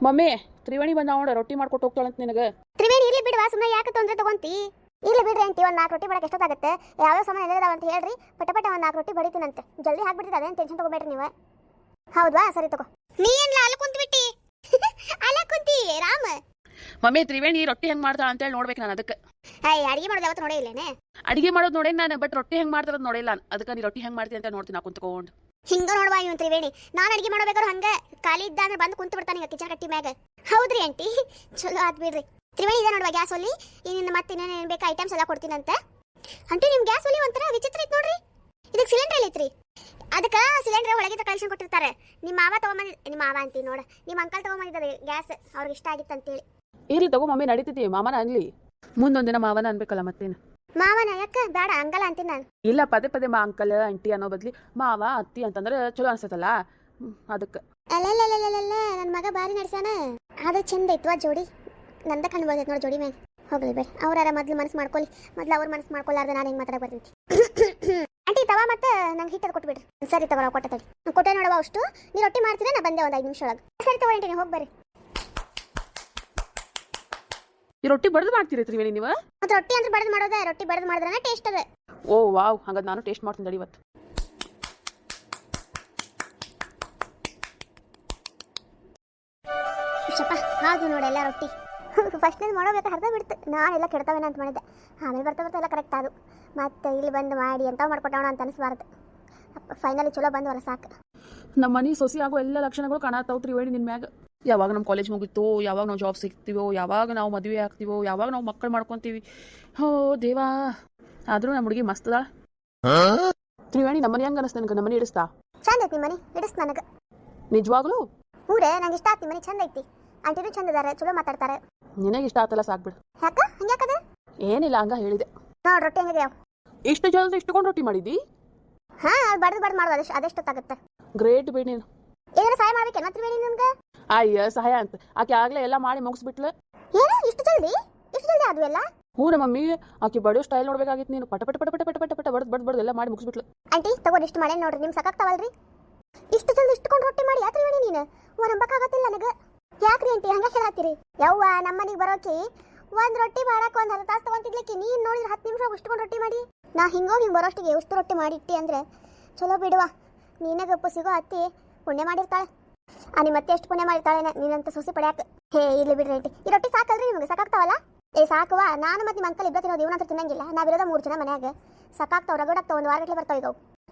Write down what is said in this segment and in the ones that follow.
Mummy Triveni ಬಂದ ನೋಡ ರೊಟ್ಟಿ ಮಾಡ್ಕೊಟ್ಟು ಹೋಗ್ತಾಳಂತ ನಿನಗೆ. ತ್ರಿವೇಣಿ ಇರ್ಲಿ ಬಿಡುವ, ಸುಮ್ಮನೆ ಯಾಕೆ ತೊಂದರೆ ತಗೊಂತಿ? ಇರ್ಲಿ ಬಿಡ್ರಿ ಅಂತಿ, ಒಂದು 4 ರೊಟ್ಟಿ ಬಡಕ್ಕೆ ಎಷ್ಟೊತ್ತಾಗುತ್ತೆ? ಯಾವ್ಯಾವ ಸಾಮಾನು ಎಲ್ಲದಾವ ಅಂತ ಹೇಳ್ರಿ, ಪಟ ಒಂದು 4 ರೊಟ್ಟಿ ಬಡಿತೀನಂತೆ. ಜಲ್ದಿ ಹಾಕ್ಬಿಡ್ತಿದ್ದೆ, ಅದೇನು ಟೆನ್ಷನ್ ತಗೋಬೇಡ್ರಿ ನೀವು. ಹೌದಾ, ಸರಿ ತಗೋ. ನೀ ಏನ್ಲ ಅಲ್ಲಿ ಕುಂತ್ಬಿಟ್ಟಿ? ಅಲ್ಲ ಕುಂತಿ ರಾಮ. ಮಮ್ಮಿ ತ್ರಿವೇಣಿ ರೊಟ್ಟಿ ಹೆಂಗ್ ಮಾಡ್ತಾಳ ಅಂತ ಹೇಳಿ ನೋಡ್ಬೇಕು ನಾನು. ಅದಕ್ಕೆ ಅಡಿಗೆ ಮಾಡೋದು ಯಾವತ್ತು ನೋಡೇ ಇಲ್ಲೇನೆ? ಅಡಿಗೆ ಮಾಡೋದು ನೋಡೇನ್ ನಾನು, ಬಟ್ ರೊಟ್ಟಿ ಹೆಂಗ್ ಮಾಡ್ತಾರದ್ ನೋಡಿಲ್ಲ. ಅದಕ್ಕೆ ನೀ ರೊಟ್ಟಿ ಹೆಂಗ್ ಮಾಡ್ತೀನಿ ಅಂತ ನೋಡ್ತೀನಿ ನಾ ಕುಂತ್ಕೊಂಡು. ಹಿಂಗ ನೋಡ್ವಾ ಇವನ್ ತ್ರಿವೇಣಿ, ನಾನು ಅಡಿಗೆ ಮಾಡಬೇಕಾದ್ರೆ ಹಂಗ ಖಾಲಿ ಇದ್ದ ಅಂದ್ರೆ ಬಂದು ಕುಂತು ಬಿಡ್ತಾನೆ ಕಿಚನ್ ಕಟ್ಟಿ ಮ್ಯಾಗ. ಹೌದ್ರಿ ಆಂಟಿ, ಚಲೋ ಆತ್ ಬಿಡ್ರಿ. ತ್ರಿವೇಣಿ ಇದೆ ನೋಡ್ವಾ ಗ್ಯಾಸ್ ಒಲಿ, ಇನ್ನು ಮತ್ತೆ ಇನ್ನೇನು ಬೇಕಾ ಐಟಮ್ಸ್ ಎಲ್ಲ ಕೊಡ್ತೀನಂತ. ಅಂಟಿ ನಿಮ್ ಗ್ಯಾಸ್ ಒಲಿ ಒಂಥರ ವಿಚಿತ್ರ ಐತ್ ನೋಡ್ರಿ. ಇದಕ್ಕೆ ಸಿಲಿಂಡರ್ ಐತ್ರಿ, ಅದಕ್ಕೆ ಸಿಲಿಂಡರ್ ಒಳಗಿಂದ ಕಲೆಕ್ಷನ್ ಕೊಟ್ಟಿರ್ತಾರೆ. ನಿಮ್ಮ ಮಾವ ತಗೊಂಬಂದಿ, ನಿಮ್ಮ ಮಾವ ಅಂತೀವಿ ನೋಡ, ನಿಮ್ಮ ಅಂಕಲ್ ತಗೊಂಬಂದಿದ್ದಾರೆ ಗ್ಯಾಸ್, ಅವ್ರಿಗೆ ಇಷ್ಟ ಆಗಿತ್ತು ಅಂತೇಳಿ. ಇರ್ಲಿ ತಗೋ ಮಮ್ಮಿ, ನಡೀತೈತಿ. ಮಾಮನ ಅನ್ಲಿ, ಮುಂದೊಂದಿನ ಮಾವನ ಅನ್ಬೇಕಲ್ಲ ಮತ್ತೇನು. ಮಾವನ ಯಾಕ ಬೇಡ, ಅಂಗಲ್ಲ ಅಂತೀನಿ ನಾನು. ಇಲ್ಲ, ಪದೇ ಪದೇ ಮಾ ಅಂಕಲ್ ಆಂಟಿ ಅನ್ನೋ ಬದ್ಲಿ ಮಾವ ಅತ್ತಿ ಅಂತಂದ್ರೆ ಚಲೋ ಅನ್ಸತ್ತಲ್ಲ, ಅದಕ್ಕೆ. ಅಲ್ಲಲ್ಲಲ್ಲಲ್ಲ, ನನ್ನ ಮಗ ಬಾರಿ ನಡ್ಸಾನ, ಅದು ಚಂದ ಐತ್ವಾ ಜೋಡಿ. ನಂದ ಕಣ್ಣು ಬರ್ತೈತೆ ನೋಡಿ ಜೋಡಿ ಮ್ಯಾಗ. ಹೋಗ್ಲಿ ಬೇಡ, ಅವ್ರಾರ ಮೊದ್ಲು ಮನಸ್ಸು ಮಾಡ್ಕೊಳ್ಳಿ, ಮೊದ್ಲು ಅವ್ರ ಮನಸ್ಸು ಮಾಡ್ಕೊಳ್ಳಾರ್ದ ನಾನು ಹೆಂಗೆ ಮಾತಾಡಕ್ ಬರ್ತೈತಿ. ಆಂಟಿ ತವಾ ಮತ್ತೆ ನಂಗೆ ಹಿಟ್ಟದು ಕೊಟ್ಬಿಡ್ರಿ. ಸರಿ ತಗೋ, ಕೊಟ್ಟೆ ತಡಿ, ಕೊಟ್ಟೆ ನೋಡವ ಅಷ್ಟು. ನೀ ರೊಟ್ಟಿ ಮಾಡ್ತೀರಾ, ನಾ ಬಂದೆ ಒಂದು 5 ನಿಮಿಷ ಒಳಗೆ. ಸರಿ ತಗೋ ಆಂಟಿ, ನೀವು ಹೋಗಿ ಬರ್ರಿ. ಈ ರೊಟ್ಟಿ ಬಡ್ದು ಮಾಡ್ತೀರಿ ತ್ರಿವೇಣಿ ನೀವು? ಮತ್ತೆ ರೊಟ್ಟಿ ಅಂದ್ರೆ ಬಡದ್ ಮಾಡೋದ, ರೊಟ್ಟಿ ಬಡದ್ ಮಾಡಿದ್ರೆ ಟೇಸ್ಟ್ ಅದ. ಓ ವಾವ್, ಹಂಗಾದ್ರೆ ನಾನು ಟೇಸ್ಟ್ ಮಾಡ್ತೀನಿ ತಡಿ ಇವತ್ತು. ಶಪ್ಪ ಹಾಗೆ ನೋಡಿ ಎಲ್ಲ ರೊಟ್ಟಿ. ಫಸ್ಟ್ನೇದು ಮಾಡೋಬೇಕು ಹರ್ದ ಬಿಡ್ತು, ನಾನೆಲ್ಲ ಕೆಡ್ತಾವೇನ ಅಂತ ಮಾಡಿದ್ದೆ. ಆಮೇಲೆ ಬರ್ತಾ ಬರ್ತಾ ಎಲ್ಲ ಕರೆಕ್ಟ್ ಅದು. ಮತ್ತೆ ಇಲ್ಲಿ ಬಂದು ಮಾಡಿ ಎಂತ ಮಾಡ್ಕೊಟ್ಟೋಣ ಅಂತ ಅನಿಸ್ಬಾರ್ದು. ಫೈನಲಿ ಚಲೋ ಬಂದವಲ್ಲ ಸಾಕು. ನಮ್ಮ ಮನೆ ಸೊಸಿ ಆಗೋ ಎಲ್ಲ ಲಕ್ಷಣಗಳು ಕಾಣತ್ತಾವ ತ್ರಿವೇಣಿ ನಿನ್ ಮ್ಯಾಗ. ಯಾವಾಗ ನಮ್ಮ ಕಾಲೇಜ್ ಮುಗಿತ್ತು, ಯಾವಾಗ ನಾವು ಜಾಬ್ ಸಿಗ್ತೀವೋ, ಯಾವಾಗ ನಾವು ಮದುವೆ ಆಗ್ತೀವೋ, ಯಾವಾಗ ನಾವು ಮಕ್ಕಳು ಮಾಡ್ಕೊತೀವಿ. ಹೋ ದೇವಾ, ಆದ್ರೂ ನಮ್ಮ ಹುಡುಗಿ ಮಸ್ತ್ ಅದಾಳ. ತ್ರಿವೇಣಿ ನಮ್ಮನೆ ಹೆಂಗ ಅನಿಸ್ತ ನನಗೆ? ನಮ್ಮನೆ ಇಡಿಸ್ತಾ? ಚಂದ ಐತಿ ಮನೆ, ಇಡಿಸ್ ನನಗೆ. ನಿಜವಾಗ್ಲೂ ಊರೇ ನಂಗೆ ಇಷ್ಟ ಆಗ್ತಿ, ಮನೆ ಚಂದ ಐತಿ. ಆಂಟಿನೂ ಚಂದ ಇದಾರೆ, ಚಲೋ ಮಾತಾಡ್ತಾರೆ. ನಿನಗೆ ಇಷ್ಟ ಆತಲ್ಲ ಸಾಕ್ಬಿಡು. ಯಾಕ ಹಂಗ್ಯಾಕದ? ಏನಿಲ್ಲ, ಹಂಗ ಹೇಳಿದೆ. ನೋಡ್ ರೊಟ್ಟಿ ಹೆಂಗಿದೆ ಯಾವ? ಇಷ್ಟು ಜಲ್ದಿ ಇಷ್ಟುಕೊಂಡು ರೊಟ್ಟಿ ಮಾಡಿದಿ? ಹಾ, ಬಡ್ದು ಮಾಡೋದು ಅದೆಷ್ಟೊತ್ತಾಗುತ್ತೆ. ಗ್ರೇಟ್ ಬಿಡಿ ನೀನು. ಏನಾರ ಸಹಾಯ ಮಾಡ್ಬೇಕೇನ ತ್ರಿವೇಣಿ ನನ್ಗೆ? ಅಯ್ಯ ಸಹಾಯ ಅಂತ ಆಕೆ ಆಗ್ಲೇ ಎಲ್ಲ ಮಾಡಿ ಮುಗಿಸ್ಬಿಟ್ಲ. ಏನು ಇಷ್ಟು ಜಲ್ದಿ ಅದು ಎಲ್ಲ? ಹ್ಞೂ ನಮ್ಮ ಮಮ್ಮಿ, ಆಕೆ ಬಡೋ ಸ್ಟೈಲ್ ನೋಡ್ಬೇಕಾಗಿತ್ತು ನೀನು. ಪಟ ಪಟ ಪಟ ಪಟ ಪಟ ಪಟ ಪಟ ಬಡ್ದು ಎಲ್ಲ ಮಾಡಿ ಮುಗಿಸ್ಬಿಟ್ಲು. ಆಂಟಿ ತಗೊಂಡು ಇಷ್ಟು ಮಾಡಿ ನೋಡ್ರಿ, ನಿಮ್ ಸಾಕಾಗ್ತಾವಲ್ರಿ? ಇಷ್ಟು ಜಲ್ದಿ ಇಷ್ಟುಕೊಂಡು ರೊಟ್ಟಿ ಮಾಡಿ ಯಾತ್ರಿ ತ್ರಿವೇಣಿ ನೀನು? ನಂಬಕ್ಕಾಗತ್ತಿಲ್ಲ ನನಗೆ. ಯಾಕ್ರಿ ಆಂಟಿ ಹಂಗ ಹೇಳತ್ತೀರಿ? ಯವ್ವ ನಮ್ಮನಿಗೆ ಬರೋಕಿ ಒಂದ್ ರೊಟ್ಟಿ ಮಾಡಕ್ ಒಂದ್ 10 ತಾಸು ತಗೊಂತಿದ್ಲಿಕ್ಕೆ, ನೀನ್ ನೋಡಿದ್ರೆ 10 ನಿಮಿಷ ಇಷ್ಟುಕೊಂಡು ರೊಟ್ಟಿ ಮಾಡಿ. ನಾ ಹಿಂಗೋಗಿ ಬರೋಷ್ಟಿಗೆ ಎಷ್ಟು ರೊಟ್ಟಿ ಮಾಡಿ ಇಟ್ಟಿ ಅಂದ್ರೆ ಚಲೋ ಬಿಡುವ. ನೀನಾಗಪ್ಪು ಸಿಗೋ ಅತ್ತಿ ಪುಣ್ಯ ಮಾಡಿರ್ತಾಳೆ. ನಿಮ್ಮ ಅತ್ತೆ ಎಷ್ಟು ಪುಣ್ಯ ಮಾಡಿರ್ತಾಳೆ ನೀನಂತ ಸೊಸಿ ಪಡ್ಯಾಕ. ಹೇ ಇಲ್ಲಿ ಬಿಡ್ರಿ ಆಂಟಿ, ಈ ರೊಟ್ಟಿ ಸಾಕಲ್ರಿ ನಿಮ್ಗೆ? ಸಾಕಾಗ್ತಾವಲ್ಲ? ಸಾಕುವ, ನಾನು ಮತ್ತೆ ನಿಮ್ಮ ಅಂಕಲ್ ಇಬ್ಬರು ತಿನ್ನೋದು, ಇವನಂತ ತಿನ್ನಂಗಿಲ್ಲ. ನಾವಿರೋದ 3 ಜನ ಮನ್ಯಾಗ. ಸಾಕಾಗ್ತಾವ, ರಗಡಾಗ್ತಾವ, 1 ವಾರಗಟ್ಲೆ ಬರ್ತಾವ ಈಗ.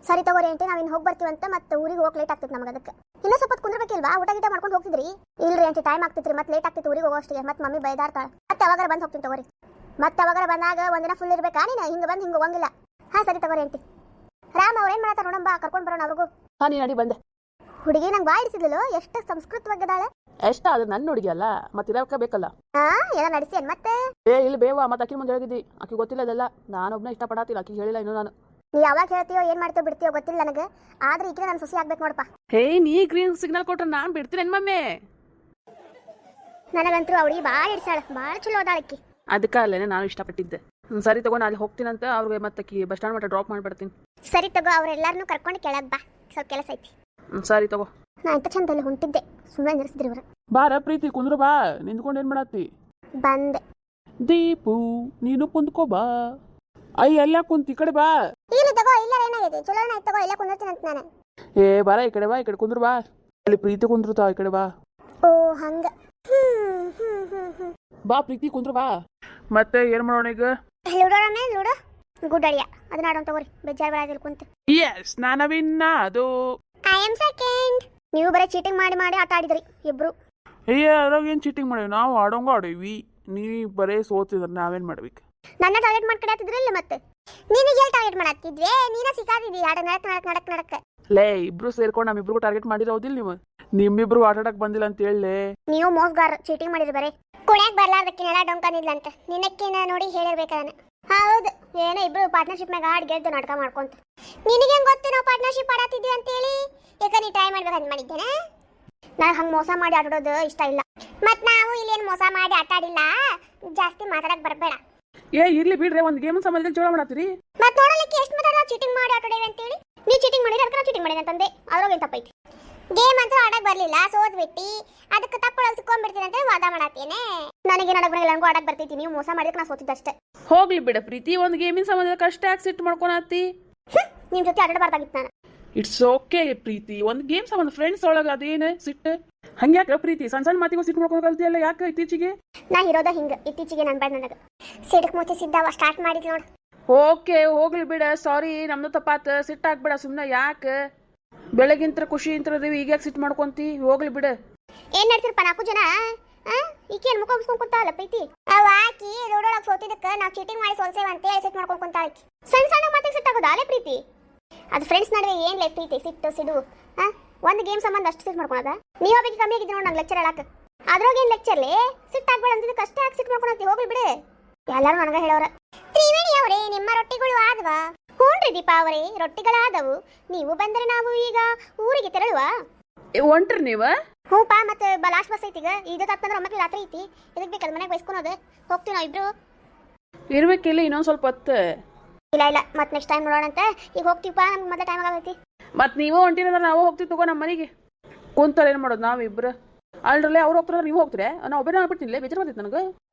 ಸರಿ ತಗೋರಿ ಆಂಟಿ, ನಾವ್ ಇನ್ನು ಹೋಗಿ ಬರ್ತೀವಂತ. ಮತ್ತೆ ಊರಿಗೆ ಹೋಗಿ ಲೇಟ್ ಆಗ್ತಿತ್ತು ನಮಗೆ. ಅದಕ್ಕೆ ಇನ್ನೂ ಸ್ವಲ್ಪ ಕುಂದ್ರಬೇಕಿಲ್ವಾ? ಊಟ ಗೀಟ ಮಾಡ್ಕೊಂಡು ಹೋಗ್ತಿದ್ರಿ? ಇಲ್ರಿ ಆಂಟಿ, ಟೈಮ್ ಆಗ್ತಿತ್ರಿ, ಮತ್ತೆ ಲೇಟ್ ಆಗ್ತಿತ್ತು ಊರಿಗೆ ಹೋಗೋಷ್ಟಿಗೆ. ಮತ್ತೆ ಮಮ್ಮಿ ಬೈದಾಡ್ತಾಳೆ. ಮತ್ತೆ ಅವಾಗಾರ ಬಂದು ಹೋಗ್ತೀನಿ ತಗೋರಿ. ಮತ್ತೆ ಅವಾಗಾರ ಬಂದಾಗ ಒಂದಿನ ಫುಲ್ ಇರ್ಬೇಕಾ ನೀನು? ಹಿಂಗೆ ಬಂದು ಹಿಂಗೆ ಹೋಗಂಗಿಲ್ಲ. ಹಾ ಸರಿ ತಗೋರಿ ಆಂಟಿ. ರಾಮ್ ಅವ್ರೇನ್ ಮಾಡ್ತಾರ ನೋಡಂಬ, ಕರ್ಕೊಂಡು ಬರೋಣ ಅವ್ರಿಗೂ. ಹಾ ನೀ ನಡಿ ಬಂದೆ. ಹುಡುಗಿ ನಂಗೆ ಬಾ ಇಡಿಸಿದ್ಲು, ಎಷ್ಟು ಸಂಸ್ಕೃತವಾಗಿದ್ದಾಳೆ. ಎಷ್ಟ ಅದು ನನ್ನ ಹುಡುಗಿ ಅಲ್ಲ, ಮತ್ತೆ ಇರೋಕೆ ಬೇಕಲ್ಲ. ಹಾ ಏನೋ ನಡೆಸಿ ಮತ್ತೆ? ಇಲ್ಲಿ ಬೇವ, ಮತ್ತೆ ಅಕ್ಕಿ ಮುಂದೆ ಹೇಳಿದ್ದಿ. ಆಕಿ ಗೊತ್ತಿಲ್ಲ ಅದೆಲ್ಲ. ನಾನೊಬ್ನ ಇಷ್ಟಪಡತ್ತಿಲ್ಲ, ಆಕಿ ಹೇಳಿಲ್ಲ ಇನ್ನು ನಾನು. ನೀ ಯಾವಾಗ ಹೇಳ್ತೀಯೋ ಏನ್ ಮಾಡ್ತೀಯೋ ಬಿಡ್ತೀಯೋ ಗೊತ್ತಿಲ್ಲ ನನಗೆ, ಆದ್ರೆ ಈಗ ನನ್ನ ಸೊಸಿ ಆಗ್ಬೇಕು ನೋಡಪ್ಪ. ಹೇ ನೀ ಗ್ರೀನ್ ಸಿಗ್ನಲ್ ಕೊಟ್ರೆ ನಾನ್ ಬಿಡ್ತೀನಿ ಮಮ್ಮಿ. ನನಗಂತೂ ಅವಳಿಗೆ ಭಾಳ ಇಡ್ಸಾಳ, ಭಾಳ ಚಲೋ ಅದಾಳಕ್ಕಿ. ಅದಕ್ಕೆ ಅಲ್ಲೇನೆ ನಾನು ಇಷ್ಟಪಟ್ಟಿದ್ದೆ. ಸರಿ ತಗೋ, ನಾನು ಅಲ್ಲಿ ಹೋಗ್ತೀನಂತ ಅವ್ರಿಗೆ ಮತ್ತೆ ಬಸ್ ಸ್ಟ್ಯಾಂಡ್ ಮಟ್ಟ ಡ್ರಾಪ್ ಮಾಡ್ಬಿಡ್ತೀನಿ. ಸರಿ ತಗೋ, ಅವ್ರೆಲ್ಲಾರನ್ನೂ ಕರ್ಕೊಂಡು ಕೆಳಗೆ ಬಾ, ಸ್ವಲ್ಪ ಕೆಲಸ ಐತಿ. ಸರಿ ತಗೋ. ನಾ ಇಂಥ ಚಂದಲ್ಲಿ ಹೊಂಟಿದ್ದೆ, ಸುಮ್ಮನೆ ನಿಲ್ಲಿಸಿದ್ರಿ ಇವರು. ಬಾರ ಪ್ರೀತಿ ಕುಂದ್ರು ಬಾ, ನಿಂತ್ಕೊಂಡು ಏನ್ ಮಾಡತ್ತಿ? ಬಂದೆ. ದೀಪು ನೀನು ಕುಂತ್ಕೋ ಬಾ. ಅಯ್ಯ ಎಲ್ಲ ಕುಂತ ಈ ಕಡೆ ಬಾ. ಇಲ್ಲಿ ತಗೋ, ಇಲ್ಲ ಏನಾಗಿದೆ? ಚಲೋ ಆಯ್ತು ತಗೋ, ಇಲ್ಲ ಕುಂದಿರ್ತೀನಿ ಅಂತ ನಾನು. ಬಾರ ಈ ಕಡೆ ಬಾ, ಈ ಕಡೆ ಕುಂದ್ರು ಬಾ. ಅಲ್ಲಿ ಪ್ರೀತಿ ಕುಂದ್ರುತ್ತಾ, ಈ ಕಡೆ ಬಾ. ಓ ಹಂಗ. ಬಾ ಪ್ರೀತಿ ಕುಂದ್ರು ಬಾ. ಮತ್ತೆ ಏನ್ ಮಾಡೋಣ ಈಗ? ಲೂಡೋಣ, ಲೂಡೋ ಗುಡ್ ಐಡಿಯಾ. ಅದನ್ನ ಆಡೋಣ ತಗೋರಿ, ಬೇಜಾರು ಬರೋದಿಲ್ಲ ಕುಂತು. ಎಸ್ ನಾನು ವಿನ್ನ. ಅದು ಐ ಆಮ್ ಸೆಕೆಂಡ್. ನೀವು ಬರೀ ಚೀಟಿಂಗ್ ಮಾಡಿ ಮಾಡಿ ಆಟ ಆಡಿದ್ರಿ ಇಬ್ರು. ಅದ್ರಾಗ ಏನ್ ಚೀಟಿಂಗ್ ಮಾಡೇವಿ? ನಾವು ಆಡೋಂಗ ಆಡೇವಿ, ನೀ ಬರೇ ಸೋತಿದ್ರ ನಾವೇನ್ ಮಾಡ್ಬೇಕು? ನನ್ನ ಟಾರ್ಗೆಟ್ ಮಾಡ್ಕೊಡತ್ತಿದ್ರಲ್ಲ, ಮತ್ತೆ ನಿನಗೆ ಎಲ್ಲಿ ಟಾರ್ಗೆಟ್ ಮಾಡತ್ತಿದ್ವಿ? ನೀನ ಸಿಕ್ಕಾದಿದ್ದಿ ಆಡ ನಡಕ್. ಲೇ ಇಬ್ರು ಸೇರ್ಕೊಂಡು ನಮ್ಮಿಬ್ರಿಗೂ ಟಾರ್ಗೆಟ್ ಮಾಡಿರೋದಿಲ್ಲ ನೀವು? ನಿಮ್ಮಿಬ್ರು ಆಟ ಆಡಕ್ ಬಂದಿಲ್ಲ ಅಂತ ಹೇಳಲೇ. ನೀವು ಮೋಸ್ಗಾರ ಚೀಟಿಂಗ್ ಮಾಡಿದ್ರಿ ಬರೇ. ಕುಣ್ಯಾಕ್ ಬರ್ಲಾರ್ದಕ್ಕಿನೆಲ್ಲ ಡೊಂಕನಿದ್ಲಂತ ನಿನ್ನಕ್ಕಿನ ನೋಡಿ ಹೇಳಿರ್ಬೇಕಾನೆ. ಹೌದು, ಏನೋ ಇಬ್ರು ಪಾರ್ಟ್ನರ್ಶಿಪ್ ಮ್ಯಾಗ ಆಡ್ ಗೆದ್ದು ನಾಟಕ ಮಾಡ್ಕೊಂತ. ನಿನಗೆ ಹೆಂಗ್ ಗೊತ್ತು ನಾವು ಪಾರ್ಟ್ನರ್ಶಿಪ್ ಆಡತ್ತಿದ್ವಿ ಅಂತ ಹೇಳಿ? ಯಾಕ ನೀ ಟ್ರೈ ಮಾಡ್ಬೇಕಂತ ಮಾಡಿದ್ದೇನೆ? ನಾನು ಹಂಗೆ ಮೋಸ ಮಾಡಿ ಆಟಾಡೋದು ಇಷ್ಟ ಇಲ್ಲ. ಮತ್ ನಾವು ಇಲ್ಲೇನು ಮೋಸ ಮಾಡಿ ಆಟ ಆಡಿಲ್ಲ, ಜಾಸ್ತಿ ಮಾತಾಡಕ್ ಬರಬೇಡ. ಇರ್ಲಿ ಬಿಡ್ರೆ, ಒಂದ್ ಗೇಮ್ ಸಂಬಂಧದಲ್ಲಿ ಜೋಳ ಮಾಡತ್ತೀರಿ. ಮತ್ ನೋಡಲಿಕ್ಕೆ ಎಷ್ಟು ಮಾತಾಡ ಚೀಟಿಂಗ್ ಮಾಡಿ ಆಟಾಡೇವೆ ಅಂತ ಹೇಳಿ? ನೀವು ಚೀಟಿಂಗ್ ಮಾಡಿದ್ರೆ ಅದಕ್ಕೆ ಚೀಟಿಂಗ್ ಮಾಡಿದೆ ಅಂತಂದೆ, ಅದ್ರಾಗ ಏನ್ ತಪ್ಪೈತಿ? ಗೇಮ್ ಅಂತೂ ಆಡಕ್ ಬರ್ಲಿಲ್ಲ, ಸೋದ್ಬಿಟ್ಟಿ. ಅದಕ್ಕೆ ತಪ್ಪು ಹಿಡ್ಕೊಂಡ್ಬಿಡ್ತೀನಿ ಅಂತ ವಾದ ಮಾಡತ್ತೇನೆ. ನನಗೆ ನಡಕ್ ಬರಲ್ಲ, ನನಗೂ ಆಡಕ್ ಬರ್ತೈತಿ. ನೀವು ಮೋಸ ಮಾಡಿದ್ರೆ ನಾ ಸೋತಿದ್ದಷ್ಟೇ. ಹೋಗ್ಲಿ ಬಿಡ ಪ್ರೀತಿ, ಒಂದು ಗೇಮಿನ ಸಂಬಂಧ ಕಷ್ಟ ಯಾಕೆ ಸಿಟ್ಟು ಮಾಡ್ಕೊಳತ್ತಿ? ನಿಮ್ ಜೊತೆ ಆಡಬಾರ್ದಾಗಿತ್ತು ನಾನು. ಇಟ್ಸ್ ಓಕೆ ಪ್ರೀತಿ, ಒಂದು ಗೇಮ್ ಸಂಬಂಧ ಫ್ರೆಂಡ್ಸ್ ಒಳಗೆ ಅದೇನು ಸಿಟ್ಟು? ಹಂಗ್ಯಾಕ ಪ್ರೀತಿ ಸಣ್ಣ ಸಣ್ಣ ಮಾತಿಗೂ ಸಿಟ್ಟು ಮಾಡ್ಕೊಂಡು ಕಲ್ತಿಯಲ್ಲ, ಯಾಕೆ ಇತ್ತೀಚೆಗೆ? ನಾ ಇರೋದ ಹಿಂಗ, ಇತ್ತೀಚೆಗೆ ನನ್ ಬೇಡ ನನಗೆ. ಸಿಡಕ್ ಮುಚ್ಚಿ ಸಿದ್ಧಾವ ಸ್ಟಾರ್ಟ್ ಮಾಡಿದ್ ನೋಡು. ಓಕೆ ಹೋಗ್ಲಿ ಬಿಡ, ಸಾರಿ ನಮ್ದು ತಪ್ಪಾತ. ಸಿಟ್ಟಾಗ್ಬೇಡ ಸುಮ್ಮನೆ, ಯಾಕೆ ಬೆಳಗಿಂತ್ರ ಖುಷಿ ಇಂತ್ರದೇವಿ ಈಗ ಯಾಕೆ ಸಿಟ್ಟು ಮಾಡ್ಕೊಂತಿ? ಹೋಗ್ಲಿ ಬಿಡ. ಏನ್ ನಡ್ತಿರಪ್ಪ 4 ಜನ? ಈಕೇನ್ ಮುಖ ಮುಸ್ಕೊಂಡ್ ಕುಂತಾವಲ್ಲ ಪ್ರೀತಿ. ಅವ ಆಕಿ ರೋಡೊಳಗೆ ಸೋತಿದ್ದಕ್ಕ ನಾವ್ ಚೀಟಿಂಗ್ ಮಾಡಿ ಸೋಲ್ಸೇವ ಅಂತ ಹೇಳಿ ಸಿಟ್ಟು ಮಾಡ್ಕೊಂಡ್ ಕುಂತಾಳ ಆಕಿ. ಸಣ್ಣ ಸಣ್ಣ ಮಾತಿಗೆ ಸಿಟ್ಟಾಗೋದ ಅಲ್ಲೇ ಪ್ರೀತಿ? ಅದು ಫ್ರೆಂಡ್ಸ್ ನಡುವೆ ಏನ್ಲೇ ಪ್ರೀತಿ ಸಿಟ್ಟು ಸಿಡು? ಒಂದು ಗೇಮ್ ಸಂಬಂಧ ಅಷ್ಟು ಸಿಟ್ಟು ಮಾಡ್ಕೊಳದ? ನೀವ್ ಒಬ್ಬಕ್ಕೆ ಕಮ್ಮಿ ಆಗಿದ್ದೆ ನೋಡಿ ನಂಗೆ ಲೆಕ್ಚರ್ ಹೇಳಾಕ. ಅದ್ರಾಗೇನ್ ಲೆಕ್ಚರ್ಲಿ ಸಿಟ್ಟಾಗ್ಬೇಡ ಅಂತಿದ್ದಕ್ಕೆ ಅಷ್ಟೇ ಯಾಕೆ ಸಿಟ್ಟು ಮಾಡ್ಕೊಳತಿ? ಹೋಗ್ಲಿ ಬಿಡು. ಎಲ್ಲಾರು ನನಗ ಹೇಳೋರ. ತ್ರಿವೇಣಿ ಅವರೇ, ನಿಮ್ಮ ರೊಟ್ಟಿಗಳು ಆದವಾ? ಹ್ಞೂನ್ರಿ ದೀಪಾ ಅವರೇ, ರೊಟ್ಟಿಗಳಾದವು. ನೀವು ಬಂದ್ರೆ ನಾವು ಈಗ ಊರಿಗೆ ತೆರಳುವ. ಹೊಂಟ್ರಿ ನೀವ? ಹ್ಞೂಪಾ, ಮತ್ತೆ ಲಾಸ್ಟ್ ಬಸ್ ಐತಿ. ಈಗ ತಪ್ಪಂದ್ರೆ 9 ರಾತ್ರಿ ಐತಿ. ಇದಕ್ಕೆ ಬೇಕಾದ ಮನೆಗೆ ಬೈಸ್ಕೊಳೋದು. ಹೋಗ್ತೀವಿ ನಾವು ಇಬ್ರು. ಇರ್ಬೇಕಿಲ್ಲ ಇನ್ನೊಂದು ಸ್ವಲ್ಪ ಹೊತ್ತು. ಇಲ್ಲ ಮತ್ತೆ ನೆಕ್ಸ್ಟ್ ಟೈಮ್ ನೋಡೋಣ ಅಂತ. ಈಗ ಹೋಗ್ತೀವಪ್ಪ, ನಮ್ಗೆ ಮೊದಲ ಟೈಮ್ ಆಗೈತಿ. ಮತ್ತೆ ನೀವು ಹೊಂಟಿರಂದ್ರೆ ನಾವು ಹೋಗ್ತೀವಿ ತಗೋ ನಮ್ಮ ಮನೆಗೆ. ಕುಂತಾರೆ ಏನು ಮಾಡೋದು ನಾವಿಬ್ರು? ಅಲ್ರಲ್ಲೇ ಅವ್ರು ಹೋಗ್ತಾರೆ, ನೀವು ಹೋಗ್ತಾರೆ. ನಾವು ಒಬ್ಬರೇ ಆಗ್ಬಿಡ್ತಿಲ್ಲ, ಬೇಜಾರು ಬಂದಿತ್ತು ನನಗೆ.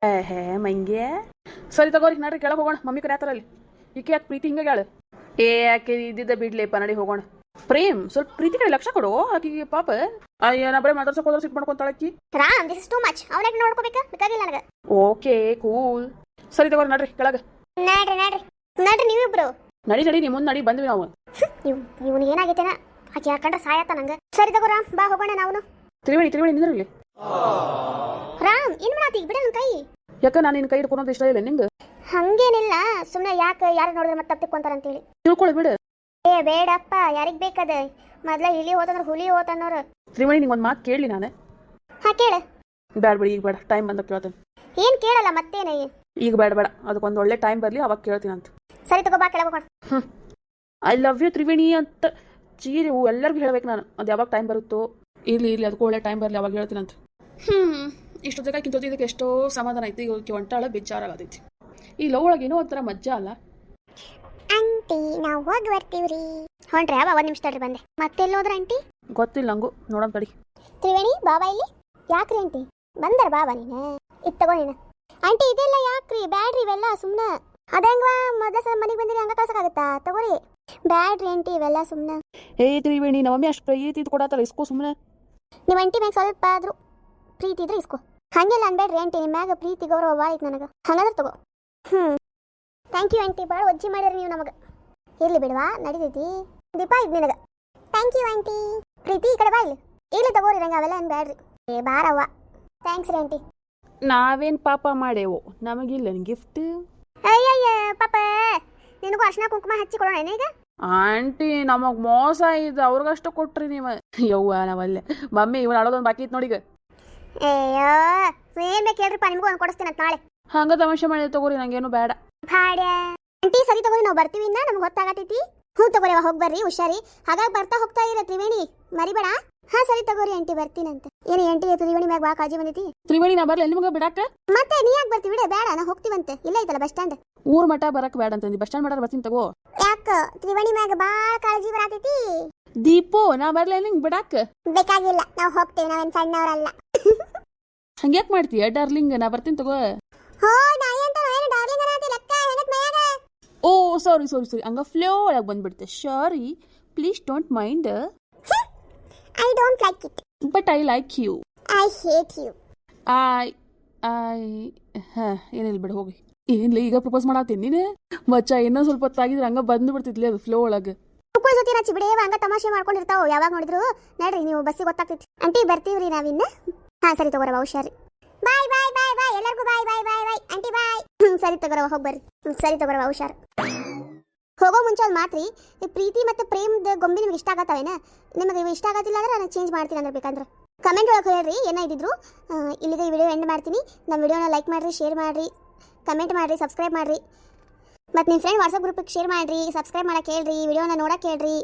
ಹೇ ಮಂಗೆ. ಸರಿ ತಗೋರಿ, ನಡ್ರಿ ಕೆಳಗೆ ಹೋಗೋಣ. ಮಮ್ಮಿ ಕರೆ ಆತಾರಲ್ಲಿ. ಈಕೆ ಯಾಕೆ ಪ್ರೀತಿ ಹಿಂಗೆ ಹೇಳು? ಯಾಕೆ ಇದ್ದಿದ್ದ ಬಿಡ್ಲೇಪ, ನಡಿ ಹೋಗೋಣ. ಪ್ರೇಮ್ ಸ್ವಲ್ಪ ಪ್ರೀತಿ ಕಡೆ ಲಕ್ಷ ಕೊಡು ಆಕಿಗೆ ಪಾಪ. ನಾ ಬರೀ ಮಾತಾಡ್ಸಕ್ ಹೋದ್ರೆ ಸಿಟ್ಟು ಮಾಡ್ಕೊಂತಾಳಕ್ಕಿ. Ram, this is too much. ಅವನಾಗ ನೋಡ್ಕೋಬೇಕಾ? ಬೇಕಾಗಿಲ್ಲ ನನಗೆ. Okay cool. ಸರಿ ತಗೋರಿ, ನಡ್ರಿ ಕೆಳಗೆ. ನಡ್ರಿ ನೀವಿಬ್ರು. ನಡಿ ನಿಮ್ಮ ಮುಂದೆ ನಡಿ, ಬಂದ್ವಿ ನಾವು. ಇವನಿಗೆ ಏನಾಗೈತೇನ? ಆಕೆ ಯಾಕಂಡ್ರೆ ಸಾಯತ್ತ ನಂಗೆ. ಸರಿ ತಗೋ ರಾಮ್, ಬಾ ಹೋಗೋಣ ನಾವು. ತ್ರಿವೇಣಿ ನಿಂದ್ರಲ್ಲಿ. ರಾಮ್, ಏನ್ ಮಾಡಾತಿ? ಬಿಡ ನನ್ನ ಕೈ. ಯಾಕ ನಾನು ನಿನ್ನ ಕೈ ಹಿಡ್ಕೊಳೋದು ಇಷ್ಟ ಇಲ್ಲ ನಿಂಗೆ? ಹಂಗೇನಿಲ್ಲ, ಸುಮ್ಮನೆ ಯಾಕೆ ಯಾರು ನೋಡಿದ್ರೆ ಮತ್ತೆ ತಪ್ಪಿಕೊಂತಾರ ಅಂತೇಳಿ. ತಿಳ್ಕೊಳ್ಳಿ ಬಿಡು. ಬೇಡಪ್ಪ, ಯಾರಿಗ್ ಬೇಕದ? ಮೊದ್ಲ ಇಲಿ ಹೋತಂದ್ರೆ ಹುಲಿ ಹೋತನ್ನೋರು. ತ್ರಿವೇಣಿ ನಿಂಗೆ ಒಂದು ಮಾತು ಕೇಳಲಿ ನಾನು? ಹಾ ಕೇಳ. ಬೇಡ ಈಗ ಬೇಡ, ಟೈಮ್ ಬಂದಾಗ ಕೇಳ್ತೇನೆ. ಏನ್ ಕೇಳಲ್ಲ ಮತ್ತೇನೆ? ಈಗ ಬೇಡ, ಅದಕ್ಕೊಂದು ಒಳ್ಳೆ ಟೈಮ್ ಬರಲಿ, ಅವಾಗ ಕೇಳ್ತೀನಿ ಅಂತ. ಸರಿ ತಗೋ, ಬಾ ಕೆಳಗೆ ಹೋಗೋಣ. ಐ ಲವ್ ಯು ತ್ರಿವೇಣಿ ಅಂತ ಚೀರಿ ಎಲ್ಲರಿಗೂ ಹೇಳ್ಬೇಕು ನಾನು. ಅದು ಯಾವಾಗ ಟೈಮ್ ಬರುತ್ತೋ ಇರ್ಲಿ ಅದಕ್ಕೂ ಒಳ್ಳೆ ಟೈಮ್ ಬರಲಿ, ಅವಾಗ ಹೇಳ್ತೀನಿ ಅಂತ. ಇಷ್ಟೊತ್ತಿಗೆ ಇದಕ್ಕೆ ಎಷ್ಟೋ ಸಮಾಧಾನ ಐತಿ. ಈಗ ಒಂಟಾಳ ಬೇಜಾರಾಗತೈತಿ. ಈ ಲವ್ ಒಳಗೆ ಏನೋ ಒಂಥರ ಮಜ್ಜಾ ಅಲ್ಲ ಆಂಟಿ? ನಾವು ಹೋಗಿ ಬರ್ತೀವ್ರಿ. ಹೊಂಟ್ರಿ ಯಾವ? 1 ನಿಮಿಷ ತಡ್ರಿ, ಬಂದೆ. ಮತ್ತೆಲ್ಲಿ ಹೋದ್ರ ಆಂಟಿ? ಗೊತ್ತಿಲ್ಲ ನಂಗೂ, ನೋಡೋಣ ತಡಿ. ತ್ರಿವೇಣಿ ಬಾಬಾ ಇಲ್ಲಿ. ಯಾಕ್ರಿ ಆಂಟಿ? ಬಂದರ ಬಾಬಾ ನೀನು? ಇದು ತಗೋ ನೀನು. ಆಂಟಿ ಇದೆಲ್ಲ ಯಾಕ್ರಿ? ಬ್ಯಾಡ್ರಿ ಇವೆಲ್ಲ ಸುಮ್ಮನೆ. ಅದಂಗ ಮೊದಲ ಸಲ ಮನೆಗೆ ಬಂದಿರಿ, ಹಂಗ ಕಳ್ಸಕ್ಕಾಗತ್ತಾ? ತಗೋರಿ. ಬ್ಯಾಡ್ರಿ ಆಂಟಿ ಇವೆಲ್ಲ ಸುಮ್ಮನೆ. ತ್ರಿವೇಣಿ, ನಮ್ಮ ಮಮ್ಮಿ ಅಷ್ಟು ಪ್ರೀತಿ ಕೊಡತ್ತಾರ, ಇಸ್ಕೋ ಸುಮ್ಮನೆ. ನೀವು ಆಂಟಿ ಮ್ಯಾಗ ಸ್ವಲ್ಪ ಆದ್ರೂ ಪ್ರೀತಿ ಇದ್ರೆ ಇಸ್ಕೋ. ಹಂಗೆಲ್ಲ ಅನ್ಬೇಡ್ರಿ ಆಂಟಿ, ನಿಮ್ಮ ಮ್ಯಾಗ ಪ್ರೀತಿ ಗೌರವ ಭಾಳ ಐತೆ ನನಗೆ. ಹಂಗಂದ್ರೆ ತಗೋ. ಥ್ಯಾಂಕ್ ಯು ಆಂಟಿ, ಭಾಳ ಒಜ್ಜಿ ಮಾಡಿರಿ ನೀವು ನಮಗೆ. ಇರ್ಲಿ ಬಿಡುವ, ನಡೀತೈತಿ. ದೀಪಾ ಇದು ನಿನಗೆ. Thank you aunty. ಪ್ರೀತಿ ಈ ಕಡೆ ಬಾ ಇಲ್ಲಿ. ಇಲ್ಲಿ ತಗೋರಿ, ನಂಗೆ ಅವೆಲ್ಲ ಏನು ಬ್ಯಾಡ್ರಿ. ಬಾರವ್ವ. ಥ್ಯಾಂಕ್ಸ್ ರೀ ಆಂಟಿ. ನಾವೇನು ಪಾಪ ಮಾಡೇವು, ನಮಗಿಲ್ಲ ಗಿಫ್ಟ್. ಅಯ್ಯಯ್ಯ ಪಾಪ, ನಿನಗೂ ಅರ್ಶಿನ ಕುಂಕುಮ ಹಚ್ಚಿ ಕೊಡೋಣ ಈಗ? ಆಂಟಿ ನಮಗೆ ಮೋಸ ಇದು, ಅವ್ರಿಗಷ್ಟು ಕೊಟ್ರಿ ನೀವು. ಯವ್ವ ನಾವಲ್ಲೇ ಮಮ್ಮಿ ಇವನು ಆಡೋದೊಂದು ಬಾಕಿ ಇತ್ತು ನೋಡಿಗ. ಅಯ್ಯೋ ಏನ್ ಬೇಕು ಹೇಳ್ರಿಪ್ಪ, ನಿಮಗೂ ಒಂದು ಕೊಡಿಸ್ತೀನಿ ಅಂತ ನಾಳೆ. ಹಂಗ ತಮಾಷೆ ಮಾಡಿ ತಗೋರಿ, ನಂಗೇನು ಬೇಡ. ಭಾಡ್ಯ ಆಂಟಿ. ಸರಿ ತಗೋರಿ, ನಾವು ಬರ್ತೀವಿ ಇನ್ನ, ನಮ್ಗೆ ಹೊತ್ತಾಗತೈತಿ. ಹ್ಞೂ ತಗೋರಿ, ಹೋಗಿ ಬರ್ರಿ, ಹುಷಾರಿ. ಹಾಗಾಗಿ ಬರ್ತಾ ಹೋಗ್ತಾ ಇರ ತ್ರಿವೇಣಿ, ಮರಿಬೇಡ. ಹಾ ಸರಿ ತಗೋರಿ ಆಂಟಿ, ಬರ್ತೀನಂತ. ಏನು ಆಂಟಿ ತ್ರಿವೇಣಿ ಮ್ಯಾಗ ಬಾ ಕಾಳಜಿ ಬಂದೈತಿ. ತ್ರಿವೇಣಿ ನಾ ಬರ್ಲಿ ನಿಮ್ಗೆ ಬಿಡಾಕ? ಮತ್ತೆ ನೀ ಯಾಕೆ ಬರ್ತೀವಿ? ಬಿಡ ಬೇಡ, ನಾ ಹೋಗ್ತೀವಂತೆ. ಇಲ್ಲ ಐತಲ್ಲ ಬಸ್ ಸ್ಟ್ಯಾಂಡ್. ಊರ್ ಮಠ ಬರಕ್ ಬೇಡ ಅಂತಂದಿ, ಬಸ್ ಸ್ಟ್ಯಾಂಡ್ ಮಠ ಬರ್ತೀನಿ ತಗೋ. ಯಾಕ ತ್ರಿವೇಣಿ ಮ್ಯಾಗ ಬಾಳ ಕಾಳಜಿ ಬರಾತೈತಿ. ದೀಪು ನಾ ಬರ್ಲಿ ನಿಂಗೆ ಬಿಡಾಕ? ಬೇಕಾಗಿಲ್ಲ, ನಾವು ಹೋಗ್ತೇವೆ, ನಾವೇನು ಸಣ್ಣವರಲ್ಲ. ಹಂಗ್ಯಾಕ್ ಮಾಡ್ತೀಯ ಡಾರ್ಲಿಂಗ್? ನಾ ಬರ್ತೀನಿ ತಗೋ. ಹೋ ನಾಯಿ ಅಂತ ಏನು ಡಾರ್ಲಿಂಗ್ ಅನ್ನತಿ ಲೆಕ್ಕ ಹೆಣತ್ ಮೈಯಾಗ. ಓ ಸಾರಿ ಹಂಗ ಫ್ಲೋ ಒಳಗೆ ಬಂದ್ಬಿಡ್ತೆ. Sorry, please don't mind. I don't like it. But I like you. I hate you. ಏನಿಲ್ಲ ಬಿಡು ಹೋಗಿ. ಏನಿಲ್ಲ, ಈಗ ಪ್ರಪೋಸ್ ಮಾಡತ್ತೀನಿ ನೀನು ಮಚ್ಚ. ಇನ್ನೂ ಸ್ವಲ್ಪ ಹೊತ್ತಾಗಿದ್ರೆ ಹಂಗ ಬಂದು ಬಿಡ್ತಿದ್ಲಿ ಅದು ಫ್ಲೋ ಒಳಗೆ. ಮಕ್ಕಳ ಜೊತೆ ರಚ್ಚಿ ಬಿಡೇವ, ಹಂಗ ತಮಾಷೆ ಮಾಡ್ಕೊಂಡಿರ್ತಾವ ಯಾವಾಗ ನೋಡಿದ್ರು. ನಡ್ರಿ ನೀವು ಬಸ್ಸಿಗೆ ಗೊತ್ತಾಗ್ತೈತಿ. ಆಂಟಿ ಬರ್ತೀವ್ರಿ ನಾವಿನ್ನ. ಹಾ ಸರಿ ತಗೋರವ, ಹುಷಾರಿ. ಬಾಯ್ ಬಾಯ್ ಬಾಯ್ ಬಾಯ್ ಎಲ್ಲರಿಗೂ ಬಾಯ್ ಬಾಯ್ ಬಾಯ್ ಬಾಯ್ ಆಂಟಿ ಬಾಯ್. ಸರಿ ತಗೋರವ, ಹೋಗಿ ಬರ್ರಿ. ಸರಿ ತಗೋರವ, ಹುಷಾರು. ಹೋಗೋ ಮುಂಚೆ ಒಂದು ಮಾತ್ರಿ, ಪ್ರೀತಿ ಮತ್ತು ಪ್ರೇಮದ ಗೊಂಬೆ ನಿಮ್ಗೆ ಇಷ್ಟ ಆಗತ್ತಾವೇನ? ನಿಮಗೆ ಇಷ್ಟ ಆಗತ್ತಿಲ್ಲ ಅಂದ್ರೆ ನಾನು ಚೇಂಜ್ ಮಾಡ್ತೀನಿ ಅಂದ್ರೆ ಬೇಕಂದ್ರೆ ಕಮೆಂಟ್ ಒಳಗೆ ಹೇಳ್ರಿ ಏನೇ ಇದ್ದಿದ್ರು. ಇಲ್ಲಿಗೆ ಈ ವಿಡಿಯೋ ಎಂಡ್ ಮಾಡ್ತೀನಿ. ನಮ್ಮ ವಿಡಿಯೋನ ಲೈಕ್ ಮಾಡಿರಿ, ಶೇರ್ ಮಾಡಿರಿ, ಕಮೆಂಟ್ ಮಾಡಿರಿ, ಸಬ್ಸ್ಕ್ರೈಬ್ ಮಾಡಿರಿ. ಮತ್ತು ನಿಮ್ಮ ಫ್ರೆಂಡ್ ವಾಟ್ಸಪ್ ಗ್ರೂಪಿಗೆ ಶೇರ್ ಮಾಡಿರಿ, ಸಬ್ಸ್ಕ್ರೈಬ್ ಮಾಡಕ್ಕೆ ಹೇಳ್ರಿ, ವಿಡಿಯೋನ ನೋಡಕ್ಕೆ ಹೇಳ್ರಿ.